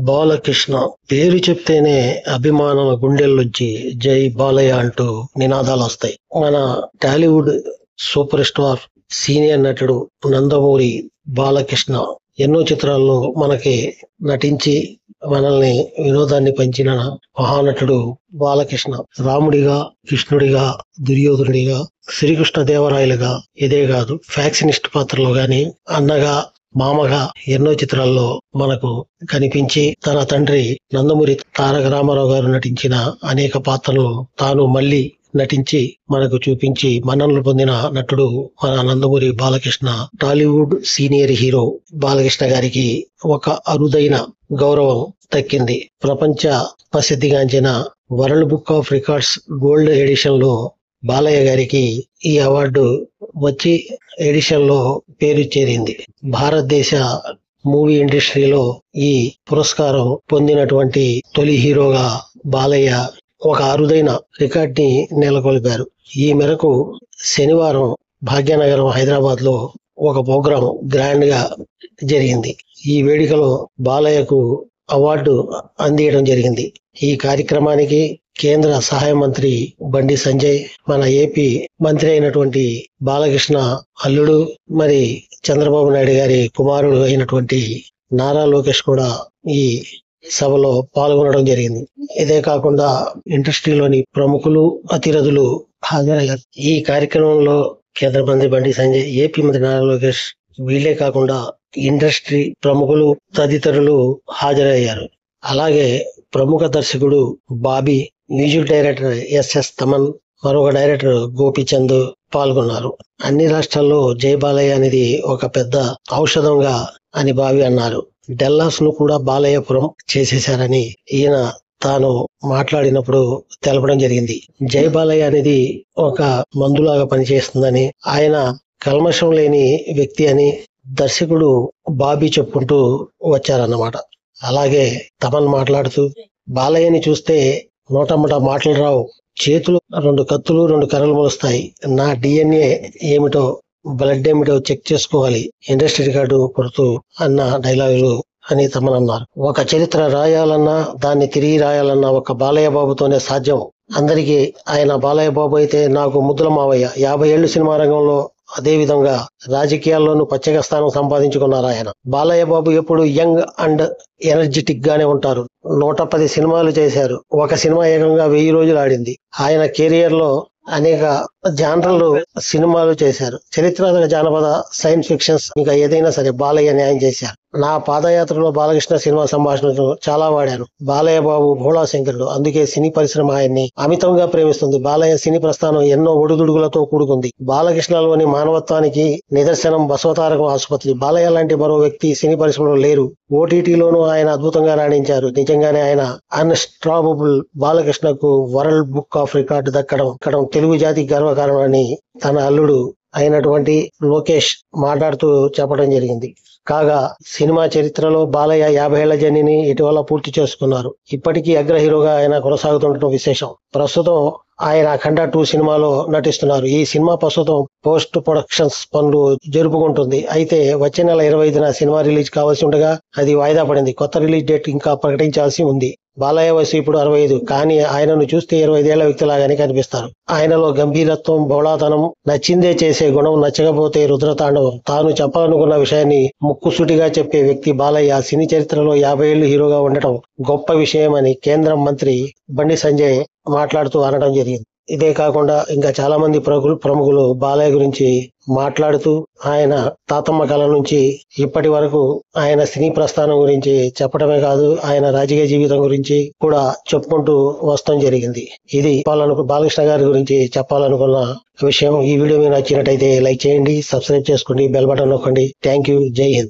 బాలకృష్ణ పేరు చెప్తేనే అభిమానుల గుండెల్లోంచి జై బాలయ్య అంటూ నినాదాలు వస్తాయి. మన టాలీవుడ్ సూపర్ స్టార్ సీనియర్ నటుడు నందమూరి బాలకృష్ణ ఎన్నో చిత్రాల్లో మనకి నటించి మనల్ని వినోదాన్ని పంచిన మహానటుడు బాలకృష్ణ. రాముడిగా, కృష్ణుడిగా, దుర్యోధనుడిగా, శ్రీకృష్ణ దేవరాయలుగా, ఇదే కాదు ఫ్యాక్షనిస్ట్ పాత్రలో గాని, అన్నగా, మామగా ఎన్నో చిత్రాల్లో మనకు కనిపించి తన తండ్రి నందమూరి తారక రామారావు గారు నటించిన అనేక పాత్రలను తాను మళ్లీ నటించి మనకు చూపించి మన్ననలు పొందిన నటుడు మన Nandamuri Balakrishna. Tollywood senior hero Balakrishna గారికి ఒక అరుదైన గౌరవం దక్కింది. ప్రపంచ ప్రసిద్ధిగాంచిన world book of records gold edition లో బాలయ్య గారికి ఈ అవార్డు వచ్చి ఎడిషన్ లో పేరు చేరింది. భారతదేశ మూవీ ఇండస్ట్రీలో ఈ పురస్కారం పొందినటువంటి తొలి హీరోగా బాలయ్య ఒక అరుదైన రికార్డ్ ని నెలకొల్పారు. ఈ మేరకు శనివారం భాగ్యనగరం హైదరాబాద్ లో ఒక ప్రోగ్రాం గ్రాండ్ గా జరిగింది. ఈ వేడుకలో బాలయ్యకు అవార్డు అందించడం జరిగింది. ఈ కార్యక్రమానికి కేంద్ర సహాయ మంత్రి బండి సంజయ్, మన ఏపీ మంత్రి అయినటువంటి బాలకృష్ణ అల్లుడు, మరి చంద్రబాబు నాయుడు గారి కుమారుడు అయినటువంటి నారా లోకేష్ కూడా ఈ సభలో పాల్గొనడం జరిగింది. ఇదే కాకుండా ఇండస్ట్రీలోని ప్రముఖులు, అతిరథులు హాజరయ్యారు. ఈ కార్యక్రమంలో కేంద్ర మంత్రి బండి సంజయ్, ఏపీ మంత్రి నారా లోకేష్, వీళ్ళే కాకుండా ఇండస్ట్రీ ప్రముఖులు తదితరులు హాజరయ్యారు. అలాగే ప్రముఖ దర్శకుడు Bobby, music director S S Thaman, మరొక డైరెక్టర్ గోపీచంద్ పాల్గొన్నారు. అన్ని రాష్ట్రాల్లో జై బాలయ్య అనేది ఒక పెద్ద ఔషధంగా అని బాబీ అన్నారు. డెల్లాస్ ను కూడా బాలయ్యపురం చేసేశారని ఈయన తాను మాట్లాడినప్పుడు తెలపడం జరిగింది. జై బాలయ్య అనేది ఒక మందులాగా పనిచేస్తుందని, ఆయన కల్మషం లేని వ్యక్తి అని దర్శకుడు బాబీ చెప్పుకుంటూ వచ్చారన్నమాట. అలాగే తమన్ మాట్లాడుతూ, బాలయ్యని చూస్తే నోటమ్మట మాటలు రావు, చేతులు 2 కత్తులు 2 కర్రలు మోస్తాయి, నా డిఎన్ఏ ఏమిటో బ్లడ్ ఏమిటో చెక్ చేసుకోవాలి, ఇండస్ట్రీ రికార్డు కొడుతూ అన్న డైలాగులు అని తమన్ అన్నారు. ఒక చరిత్ర రాయాలన్నా, దాన్ని తిరిగి రాయాలన్నా ఒక బాలయ్య బాబుతోనే సాధ్యం. అందరికీ ఆయన బాలయ్య బాబు అయితే నాకు ముద్దుల మావయ్య. 50 ఏళ్లు సినిమా రంగంలో, అదే విధంగా రాజకీయాల్లోనూ పచ్చగా స్థానం సంపాదించుకున్నారు ఆయన. బాలయ్య బాబు ఎప్పుడు యంగ్ అండ్ ఎనర్జెటిక్ గానే ఉంటారు. 110 సినిమాలు చేశారు. ఒక సినిమా ఏకంగా 1000 రోజులు ఆడింది. ఆయన కెరియర్ లో అనేక జానర్లు సినిమాలు చేశారు. చరిత్రాత్మక, జానపద, సైన్స్ ఫిక్షన్స్, ఇంకా ఏదైనా సరే బాలయ్య న్యాయం చేశారు. నా పాదయాత్రలో బాలకృష్ణ సినిమా సంభాషణలు చాలా వాడాను. బాలయ్య బాబు భోళాశంకరుడు, అందుకే సినీ పరిశ్రమ ఆయన్ని అమితంగా ప్రేమిస్తుంది. బాలయ్య సినీ ప్రస్థానం ఎన్నో ఒడిదుడుగులతో కూడుకుంది. బాలకృష్ణలోని మానవత్వానికి నిదర్శనం బసవతారకం ఆసుపత్రి. బాలయ్య లాంటి మరో వ్యక్తి సినీ పరిశ్రమలో లేరు. ఓటీటీలోనూ ఆయన అద్భుతంగా రాణించారు. నిజంగానే ఆయన అన్స్టాపబుల్. బాలకృష్ణకు వరల్డ్ బుక్ ఆఫ్ రికార్డ్ దక్కడం తెలుగు జాతి గర్వకారణమని తన అల్లుడు అయినటువంటి లోకేష్ మాట్లాడుతూ చెప్పడం జరిగింది. కాగా సినిమా చరిత్రలో బాలయ్య 50 ఏళ్ల జర్నీని ఇటీవల పూర్తి చేసుకున్నారు. ఇప్పటికీ అగ్ర హీరోగా ఆయన కొనసాగుతుండటం విశేషం. ప్రస్తుతం ఆయన అఖండ 2 సినిమాలో నటిస్తున్నారు. ఈ సినిమా ప్రస్తుతం పోస్ట్ ప్రొడక్షన్స్ పనులు జరుపుకుంటుంది. అయితే వచ్చే నెల 25న సినిమా రిలీజ్ కావాల్సి ఉండగా అది వాయిదా పడింది. కొత్త రిలీజ్ డేట్ ఇంకా ప్రకటించాల్సి ఉంది. బాలయ్య వయసు ఇప్పుడు 65, కానీ ఆయనను చూస్తే 25 ఏళ్ల వ్యక్తిలాగానే కనిపిస్తారు. ఆయనలో గంభీరత్వం, బోళాతనం, నచ్చిందే చేసే గుణం, నచ్చకపోతే రుద్రతాండవం. తాను చెప్పాలనుకున్న విషయాన్ని ముక్కుసూటిగా చెప్పే వ్యక్తి బాలయ్య. సినీ చరిత్రలో 50 ఏళ్లు హీరోగా ఉండటం గొప్ప విషయమని కేంద్ర మంత్రి బండి సంజయ్ మాట్లాడుతూ అనడం జరిగింది. ఇదే కాకుండా ఇంకా చాలా మంది ప్రముఖులు బాలయ్య గురించి మాట్లాడుతూ ఆయన తాతమ్మ కళ నుంచి ఇప్పటి వరకు ఆయన సినీ ప్రస్థానం గురించి చెప్పడమే కాదు, ఆయన రాజకీయ జీవితం గురించి కూడా చెప్పుకుంటూ వస్తాం జరిగింది. ఇది బాలకృష్ణ గారి గురించి చెప్పాలనుకున్న విషయం. ఈ వీడియో మీకు నచ్చినట్టయితే లైక్ చేయండి, సబ్స్క్రైబ్ చేసుకోండి, బెల్ బటన్ నొక్కండి. Thank you. జై హింద్.